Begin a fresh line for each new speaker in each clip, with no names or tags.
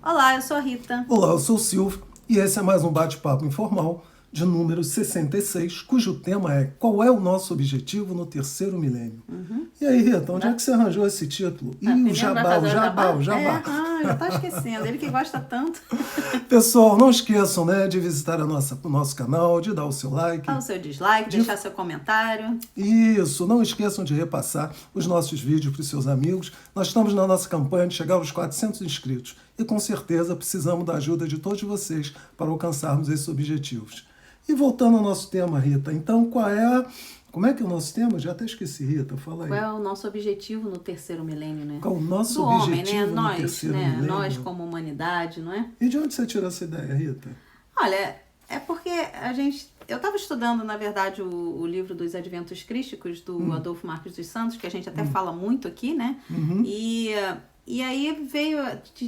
Olá, eu sou a Rita.
Olá, eu sou o Silvio e esse é mais um bate-papo informal de número 66, cujo tema é Qual é o nosso objetivo no terceiro milênio? E aí, Rita, onde é que você arranjou esse título? Ih, o
Primeiro vai
jabá,
fazer
o
o
jabá,
jabá?
o jabá.
Já tá esquecendo. Ele que gosta tanto.
Pessoal, não esqueçam, de visitar o nosso canal, de dar o seu like.
Dá o seu dislike, deixar seu comentário.
Isso, não esqueçam de repassar os nossos vídeos para os seus amigos. Nós estamos na nossa campanha de chegar aos 400 inscritos e com certeza precisamos da ajuda de todos vocês para alcançarmos esses objetivos. E voltando ao nosso tema, Rita, então como é que é o nosso tema? Já até esqueci, Rita, fala aí.
Qual é o nosso objetivo no terceiro milênio, né?
Qual o nosso
Do
objetivo
homem, né?
no
Nós,
terceiro
né?
milênio?
Nós como humanidade, não é?
E de onde você tirou essa ideia, Rita?
Olha, é porque eu estava estudando, na verdade, o livro dos Adventos Crísticos, do Adolfo Marques dos Santos, que a gente até fala muito aqui, né? E aí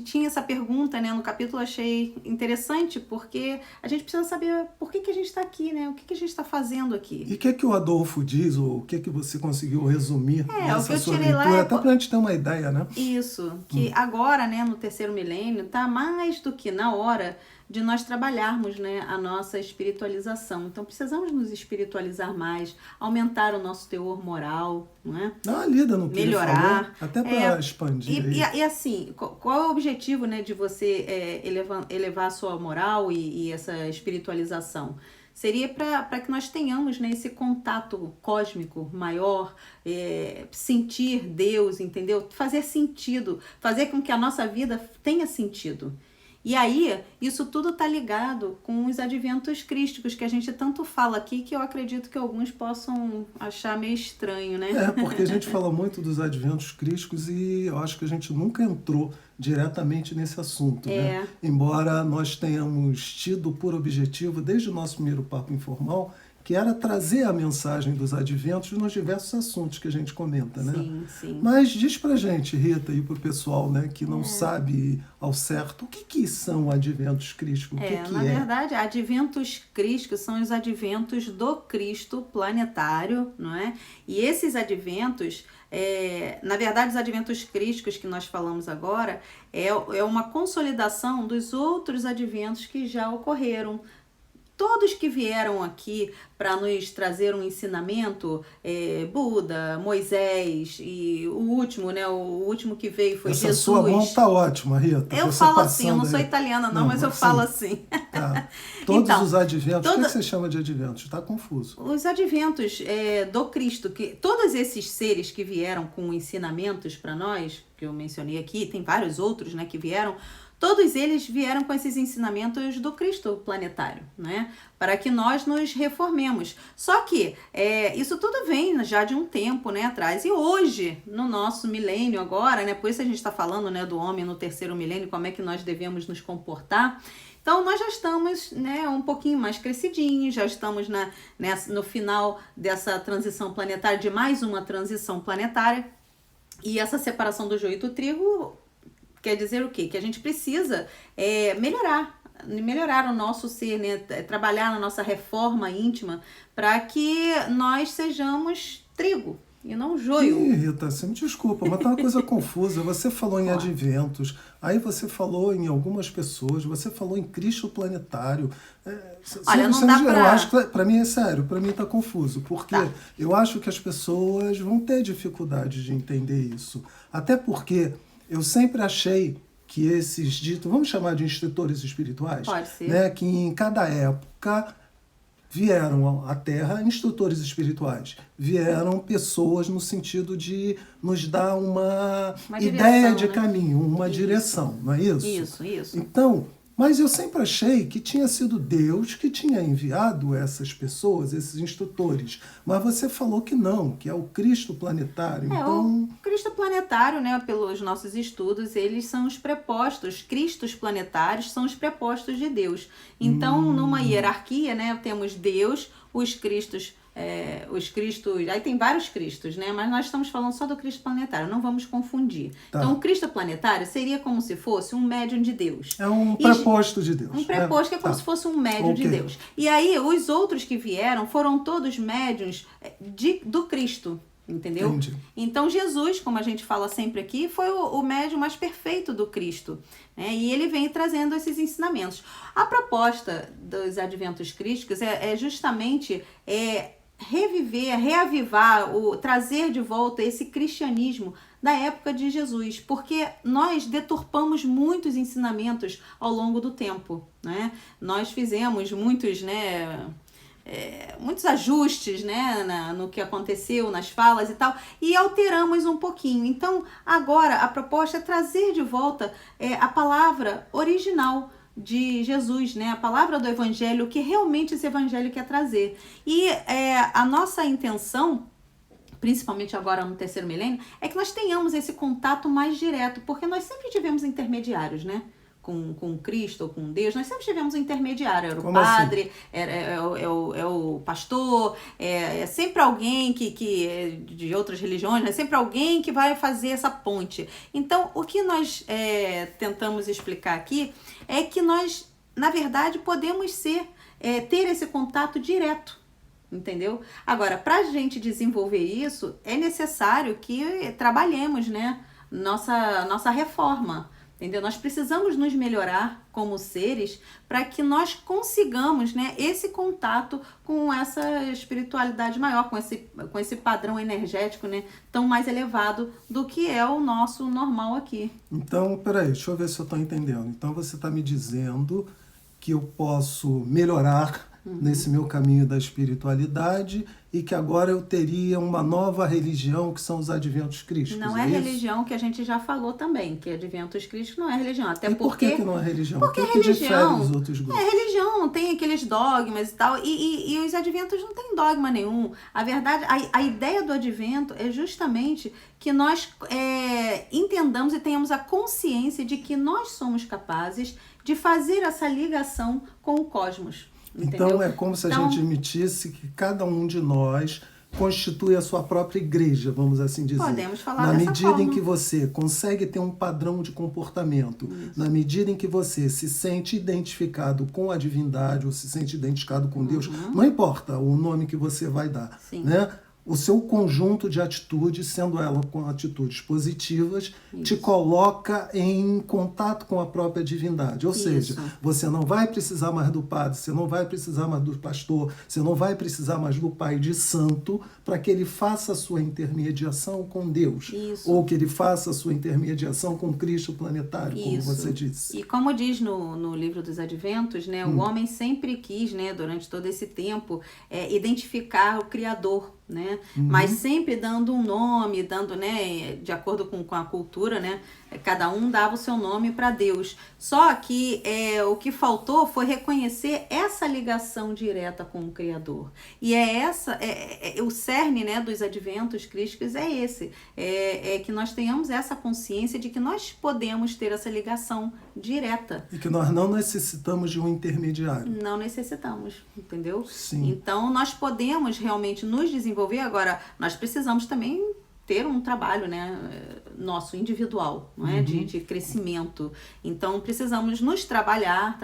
tinha essa pergunta, né? No capítulo eu achei interessante, porque a gente precisa saber por que a gente está aqui, né? O que a gente está fazendo aqui.
E o que o Adolfo diz, ou o que você conseguiu resumir
O que
nessa
eu
sua
tirei
leitura,
lá
até para a gente ter uma ideia, né?
Isso, que agora, né, no terceiro milênio, tá mais do que na hora de nós trabalharmos, né, a nossa espiritualização. Então, precisamos nos espiritualizar mais, aumentar o nosso teor moral, não é?
Dá uma lida no que
melhorar,
ele falou, até para expandir.
E assim, qual é o objetivo, né, de você elevar a sua moral e essa espiritualização? Seria para que nós tenhamos, né, esse contato cósmico maior, sentir Deus, entendeu? Fazer sentido, fazer com que a nossa vida tenha sentido. E aí, isso tudo está ligado com os adventos crísticos, que a gente tanto fala aqui, que eu acredito que alguns possam achar meio estranho, né?
Porque a gente fala muito dos adventos crísticos e eu acho que a gente nunca entrou diretamente nesse assunto, né? Embora nós tenhamos tido por objetivo, desde o nosso primeiro papo informal, que era trazer a mensagem dos adventos nos diversos assuntos que a gente comenta, né?
Sim, sim.
Mas diz pra gente, Rita, e pro pessoal, né, que não sabe ao certo, o que são adventos crísticos?
Na verdade, adventos crísticos são os adventos do Cristo planetário, não é? E esses adventos, na verdade, os adventos crísticos que nós falamos agora é uma consolidação dos outros adventos que já ocorreram. Todos que vieram aqui para nos trazer um ensinamento, Buda, Moisés e o último, né? O último que veio foi Jesus.
Essa sua mão tá ótima, Rita.
Eu falo assim, eu não sou italiana não, mas eu falo assim.
Tá. Todos
então,
os adventos, o que você chama de adventos? Está confuso.
Os adventos do Cristo, que todos esses seres que vieram com ensinamentos para nós, que eu mencionei aqui, tem vários outros, né, que vieram, todos eles vieram com esses ensinamentos do Cristo planetário, né? Para que nós nos reformemos. Só que isso tudo vem já de um tempo, né, atrás. E hoje, no nosso milênio agora, né, por isso a gente está falando, né, do homem no terceiro milênio, como é que nós devemos nos comportar. Então, nós já estamos, né, um pouquinho mais crescidinhos, já estamos no final dessa transição planetária, de mais uma transição planetária. E essa separação do joio e do trigo quer dizer o quê? Que a gente precisa melhorar o nosso ser, né? Trabalhar na nossa reforma íntima para que nós sejamos trigo e não joio.
Ih, Rita, você me desculpa, mas tá uma coisa confusa. Você falou em adventos, aí você falou em algumas pessoas, você falou em Cristo planetário.
Olha, não dá pra...
Eu acho que, pra mim é sério, pra mim tá confuso, porque eu acho que as pessoas vão ter dificuldade de entender isso. Até porque eu sempre achei que esses ditos, vamos chamar de instrutores espirituais,
pode ser,
né, que em cada época vieram à Terra instrutores espirituais, vieram pessoas no sentido de nos dar uma ideia de caminho, uma direção, não é isso?
Isso.
Então, mas eu sempre achei que tinha sido Deus que tinha enviado essas pessoas, esses instrutores. Mas você falou que não, que é o Cristo planetário. Então...
O Cristo planetário, né, pelos nossos estudos, eles são os prepostos. Cristos planetários são os prepostos de Deus. Então, numa hierarquia, né, temos Deus, os Cristos os Cristos, aí tem vários Cristos, né? Mas nós estamos falando só do Cristo planetário, não vamos confundir. Tá. Então, o Cristo planetário seria como se fosse um médium de Deus.
É um preposto de Deus.
Um preposto que é como se fosse um médium de Deus. E aí, os outros que vieram foram todos médiuns do Cristo. Entendeu?
Entendi.
Então Jesus, como a gente fala sempre aqui, foi o médium mais perfeito do Cristo, né? E ele vem trazendo esses ensinamentos. A proposta dos adventos crísticos é justamente reviver, reavivar, trazer de volta esse cristianismo da época de Jesus, porque nós deturpamos muitos ensinamentos ao longo do tempo, né? Nós fizemos muitos ajustes, né, no que aconteceu, nas falas e tal, e alteramos um pouquinho. Então, agora, a proposta é trazer de volta a palavra original de Jesus, né, a palavra do Evangelho, o que realmente esse Evangelho quer trazer. E a nossa intenção, principalmente agora no terceiro milênio, é que nós tenhamos esse contato mais direto, porque nós sempre tivemos intermediários, né? Com Cristo ou com Deus, nós sempre tivemos um intermediário, era o
Como
padre,
assim?
é o pastor, é sempre alguém que de outras religiões, é sempre alguém que vai fazer essa ponte. Então, o que nós tentamos explicar aqui é que nós, na verdade, podemos ter esse contato direto, entendeu? Agora, para a gente desenvolver isso, é necessário que trabalhemos, né, nossa reforma. Entendeu? Nós precisamos nos melhorar como seres para que nós consigamos, né, esse contato com essa espiritualidade maior, com esse padrão energético, né, tão mais elevado do que é o nosso normal aqui.
Então, peraí, deixa eu ver se eu estou entendendo. Então, você está me dizendo que eu posso melhorar nesse meu caminho da espiritualidade e que agora eu teria uma nova religião, que são os adventos crísticos.
Não é religião, que a gente já falou também, que adventos crísticos não é religião. Até
e por que não é religião?
Porque
o que
religião,
difere os outros grupos?
Religião tem aqueles dogmas e tal, e os adventos não tem dogma nenhum. A verdade, a ideia do advento é justamente que nós entendamos e tenhamos a consciência de que nós somos capazes de fazer essa ligação com o cosmos. Entendeu?
Então é como se a gente admitisse que cada um de nós constitui a sua própria igreja, vamos assim dizer.
Podemos falar
na
dessa
medida
forma.
em que você consegue ter um padrão de comportamento, na medida em que você se sente identificado com a divindade ou se sente identificado com Deus, não importa o nome que você vai dar,
Sim.
né? O seu conjunto de atitudes, sendo ela com atitudes positivas, te coloca em contato com a própria divindade. Ou seja, você não vai precisar mais do padre, você não vai precisar mais do pastor, você não vai precisar mais do pai de santo para que ele faça a sua intermediação com Deus.
Isso.
Ou que ele faça a sua intermediação com Cristo planetário, como você disse.
E como diz no livro dos Adventos, né, o homem sempre quis, né, durante todo esse tempo, identificar o Criador, né? Mas sempre dando um nome, dando, né, de acordo com a cultura, né, cada um dava o seu nome para Deus. Só que o que faltou foi reconhecer essa ligação direta com o Criador. E o cerne, né, dos adventos crísticos é esse, que nós tenhamos essa consciência de que nós podemos ter essa ligação direta.
E que nós não necessitamos de um intermediário.
Não necessitamos, entendeu?
Sim.
Então, nós podemos realmente nos desenvolver. Agora, nós precisamos também ter um trabalho, né, nosso individual, não é? De crescimento. Então, precisamos nos trabalhar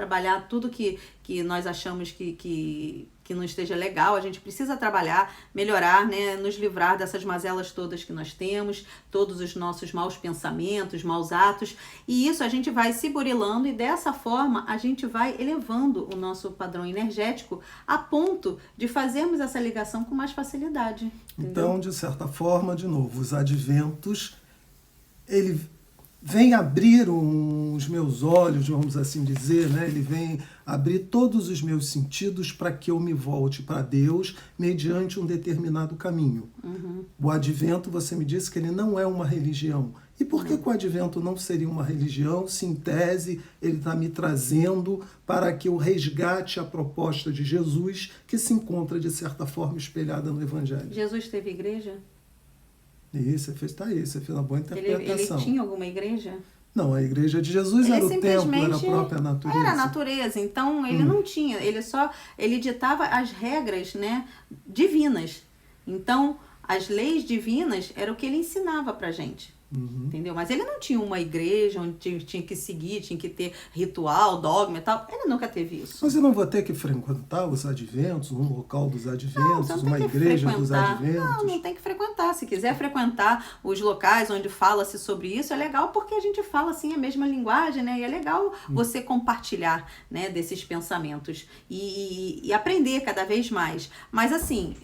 tudo que nós achamos que não esteja legal, a gente precisa trabalhar, melhorar, né, nos livrar dessas mazelas todas que nós temos, todos os nossos maus pensamentos, maus atos, e isso a gente vai se burilando e dessa forma a gente vai elevando o nosso padrão energético a ponto de fazermos essa ligação com mais facilidade. Entendeu?
Então, de certa forma, de novo, os adventos, ele vem abrir os meus olhos, vamos assim dizer, né? Ele vem abrir todos os meus sentidos para que eu me volte para Deus mediante um determinado caminho. O advento, você me disse que ele não é uma religião. E por que o advento não seria uma religião, se em tese ele está me trazendo para que eu resgate a proposta de Jesus, que se encontra, de certa forma, espelhada no Evangelho?
Jesus teve igreja?
Você fez uma boa interpretação.
Ele tinha alguma igreja?
Não, a igreja de Jesus era o templo, era a própria natureza.
Era a natureza, então ele não tinha, ele ditava as regras, né, divinas. Então, as leis divinas era o que ele ensinava pra gente, Entendeu? Mas ele não tinha uma igreja onde tinha que seguir, tinha que ter ritual, dogma e tal. Ele nunca teve isso.
Mas eu não vou ter que frequentar os adventos, um local dos adventos, uma igreja dos adventos?
Não tem que frequentar. Se quiser frequentar os locais onde fala-se sobre isso, é legal porque a gente fala assim a mesma linguagem, né? E é legal você compartilhar, né, desses pensamentos e aprender cada vez mais. Mas assim,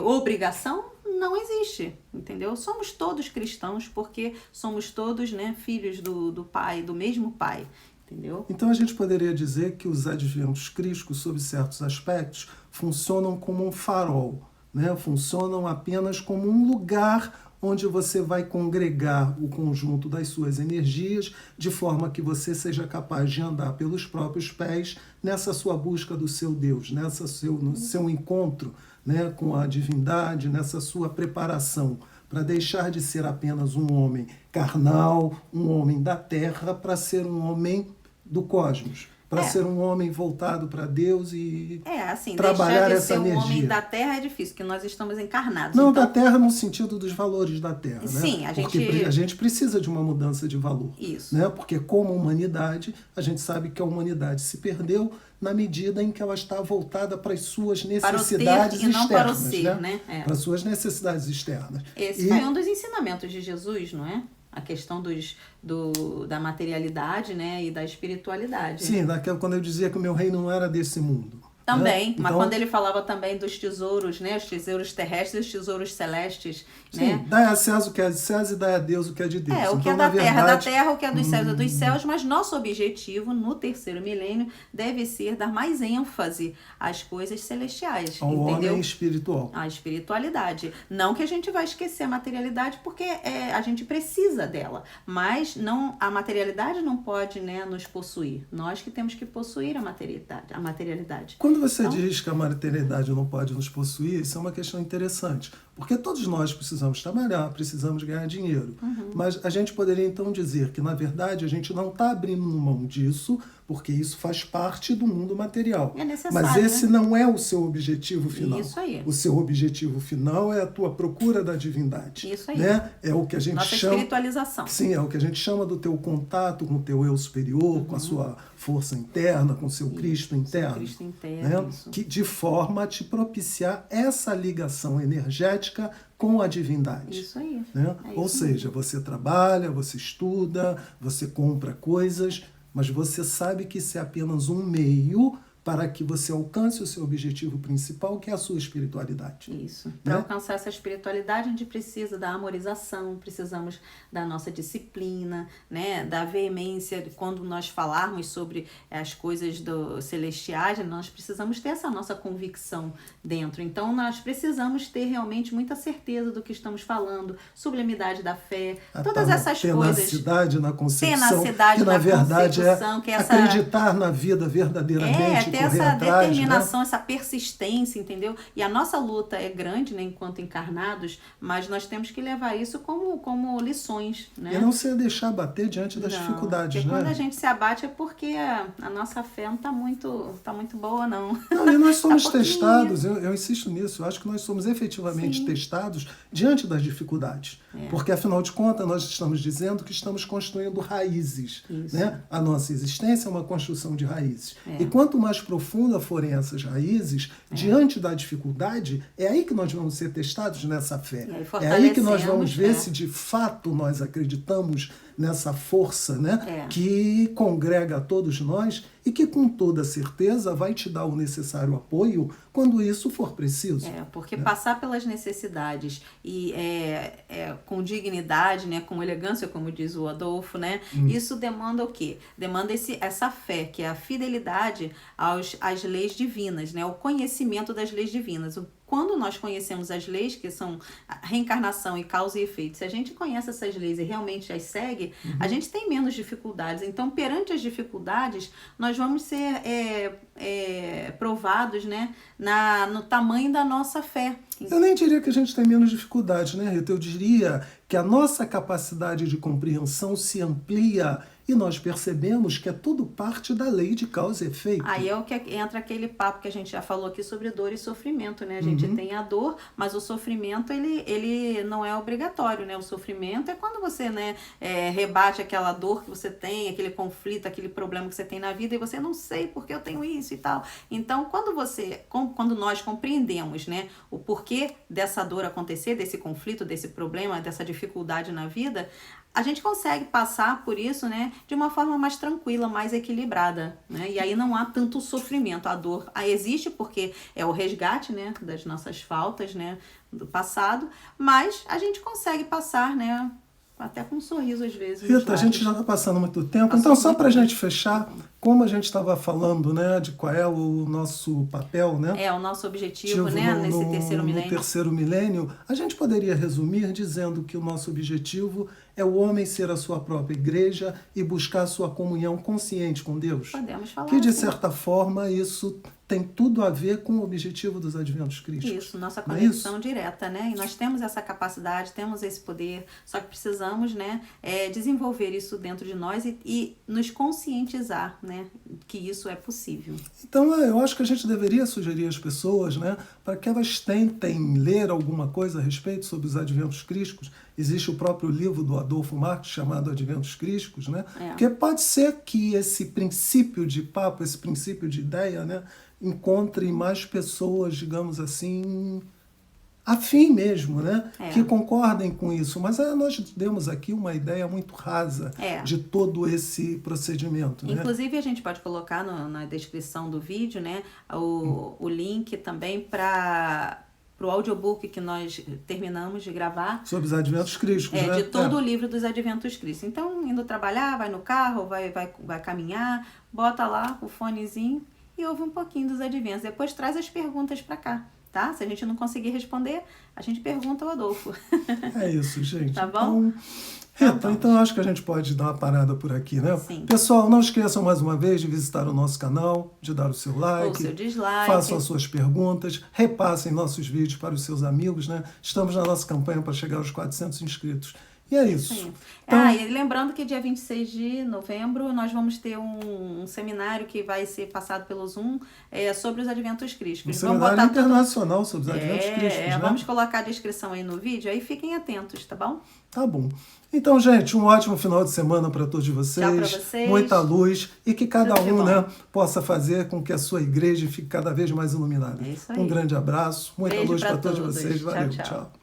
obrigação não existe, entendeu? Somos todos cristãos porque somos todos, né, filhos do Pai, do mesmo Pai, entendeu?
Então a gente poderia dizer que os adventos crísticos, sob certos aspectos, funcionam como um farol, né? Funcionam apenas como um lugar onde você vai congregar o conjunto das suas energias, de forma que você seja capaz de andar pelos próprios pés nessa sua busca do seu Deus, no seu encontro, né, com a divindade, nessa sua preparação para deixar de ser apenas um homem carnal, um homem da terra, para ser um homem do cosmos, para ser um homem voltado para Deus e trabalhar essa energia.
Deixar de ser um homem da terra é difícil, porque nós estamos encarnados.
Não, então... da terra no sentido dos valores da terra, né?
Sim,
porque a gente precisa de uma mudança de valor.
Isso.
Né? Porque como humanidade, a gente sabe que a humanidade se perdeu na medida em que ela está voltada para as suas necessidades externas.
Não para o ser, né?
Para as suas necessidades externas.
Esse foi um dos ensinamentos de Jesus, não é? A questão da materialidade, né, e da espiritualidade.
Sim, quando eu dizia que o meu reino não era desse mundo.
Também,
né?
mas quando ele falava também dos tesouros, né, os tesouros terrestres e os tesouros celestes,
sim,
né?
Dai a César o que é de César e dai a Deus o que é de Deus.
O que
então,
é da terra, o que é dos céus é dos céus, mas nosso objetivo no terceiro milênio deve ser dar mais ênfase às coisas celestiais,
ao
entendeu?
homem espiritual.
A espiritualidade. Não que a gente vai esquecer a materialidade, porque a gente precisa dela, mas a materialidade não pode, né, nos possuir. Nós que temos que possuir a materialidade.
Quando você diz que a materialidade não pode nos possuir, isso é uma questão interessante. Porque todos nós precisamos trabalhar, precisamos ganhar dinheiro. Mas a gente poderia então dizer que, na verdade, a gente não está abrindo mão disso, porque isso faz parte do mundo material.
É necessário,
mas esse não é o seu objetivo final.
Isso aí.
O seu objetivo final é a tua procura da divindade.
Isso aí.
Né? É o que a gente
Nossa
chama...
espiritualização.
Sim, é o que a gente chama do teu contato com o teu eu superior, com a sua força interna, com o seu Cristo interno.
Cristo interno,
né? Que de forma a te propiciar essa ligação energética com a divindade.
Isso aí.
Né?
É
Ou
isso
seja, você trabalha, você estuda, você compra coisas, mas você sabe que isso é apenas um meio para que você alcance o seu objetivo principal, que é a sua espiritualidade.
Isso. Para alcançar essa espiritualidade, a gente precisa da amorização, precisamos da nossa disciplina, né? Da veemência. Quando nós falarmos sobre as coisas celestiais, nós precisamos ter essa nossa convicção dentro. Então, nós precisamos ter realmente muita certeza do que estamos falando, sublimidade da fé, todas essas coisas.
Tenacidade na concepção,
tenacidade
que na verdade
é
acreditar na vida verdadeiramente.
Ter essa determinação, essa persistência, entendeu? E a nossa luta é grande, né, enquanto encarnados, mas nós temos que levar isso como lições, né?
E não se deixar abater diante das dificuldades,
porque
né?
quando a gente se abate é porque a nossa fé não está muito boa, não.
Não, e nós somos testados, eu insisto nisso, eu acho que nós somos efetivamente testados diante das dificuldades. Porque, afinal de contas, nós estamos dizendo que estamos construindo raízes. Né? A nossa existência é uma construção de raízes. E quanto mais profunda forem essas raízes, diante da dificuldade, é aí que nós vamos ser testados nessa fé. É aí que nós vamos ver se de fato nós acreditamos nessa força, né, que congrega a todos nós e que com toda certeza vai te dar o necessário apoio quando isso for preciso.
Porque passar pelas necessidades e com dignidade, né, com elegância, como diz o Adolfo, né, isso demanda o quê? Demanda essa fé, que é a fidelidade às leis divinas, né, o conhecimento das leis divinas. Quando nós conhecemos as leis, que são a reencarnação e causa e efeito, se a gente conhece essas leis e realmente as segue, a gente tem menos dificuldades. Então, perante as dificuldades, nós vamos ser provados, né, no tamanho da nossa fé.
Eu nem diria que a gente tem menos dificuldades, né, Rita? Eu diria que a nossa capacidade de compreensão se amplia E nós percebemos que é tudo parte da lei de causa e efeito.
Aí é o que entra aquele papo que a gente já falou aqui sobre dor e sofrimento, né? A gente tem a dor, mas o sofrimento, ele não é obrigatório, né? O sofrimento é quando você, né, rebate aquela dor que você tem, aquele conflito, aquele problema que você tem na vida e você não sei porque eu tenho isso e tal. Então, quando nós compreendemos, né, o porquê dessa dor acontecer, desse conflito, desse problema, dessa dificuldade na vida, a gente consegue passar por isso, né, de uma forma mais tranquila, mais equilibrada, né? E aí não há tanto sofrimento. A dor existe porque é o resgate, né, das nossas faltas, né, do passado, mas a gente consegue passar, né, até com um sorriso às vezes.
Rita, a gente já está passando muito tempo, então só para a gente fechar, como a gente estava falando, né, de qual é o nosso papel, né?
O nosso objetivo, né, nesse terceiro milênio.
No terceiro milênio, a gente poderia resumir dizendo que o nosso objetivo é o homem ser a sua própria igreja e buscar a sua comunhão consciente com Deus.
Podemos falar
que, de
assim.
certa forma, isso tem tudo a ver com o objetivo dos adventos crísticos.
Isso, nossa conexão direta, né? E nós temos essa capacidade, temos esse poder, só que precisamos, né, desenvolver isso dentro de nós e nos conscientizar, né, que isso é possível.
Então, eu acho que a gente deveria sugerir às pessoas, né, para que elas tentem ler alguma coisa a respeito sobre os adventos crísticos. Existe o próprio livro do Adolfo Marx chamado Adventos Crísticos, né? Porque pode ser que esse princípio de papo, esse princípio de ideia, né, encontre mais pessoas, digamos assim, afim mesmo, né? Que concordem com isso. Mas nós demos aqui uma ideia muito rasa de todo esse procedimento.
Inclusive, a gente pode colocar na descrição do vídeo, né, o link também para o audiobook que nós terminamos de gravar.
Sobre os adventos crísticos, né?
De todo o livro dos adventos crísticos. Então, indo trabalhar, vai no carro, vai caminhar, bota lá o fonezinho e ouve um pouquinho dos adventos. Depois traz as perguntas para cá, tá? Se a gente não conseguir responder, a gente pergunta ao Adolfo.
É isso, gente.
Tá bom?
Então acho que a gente pode dar uma parada por aqui, né?
Sim.
Pessoal, não esqueçam mais uma vez de visitar o nosso canal, de dar o seu like,
ou seu dislike,
façam as suas perguntas, repassem nossos vídeos para os seus amigos, né? Estamos na nossa campanha para chegar aos 400 inscritos. E é isso.
Sim.
Então,
e lembrando que dia 26 de novembro nós vamos ter um seminário que vai ser passado pelo Zoom sobre os adventos crísticos.
Um seminário internacional sobre os adventos crísticos, né?
Vamos colocar a descrição aí no vídeo, aí fiquem atentos, tá bom?
Tá bom. Então, gente, um ótimo final de semana para todos vocês.
Tchau pra vocês.
Muita luz e que cada
Tudo de
um,
bom.
né, possa fazer com que a sua igreja fique cada vez mais iluminada.
É isso aí.
Um grande abraço, muita
Beijo
luz
pra
para todos
todos.
vocês. Valeu,
Tchau, tchau.
tchau.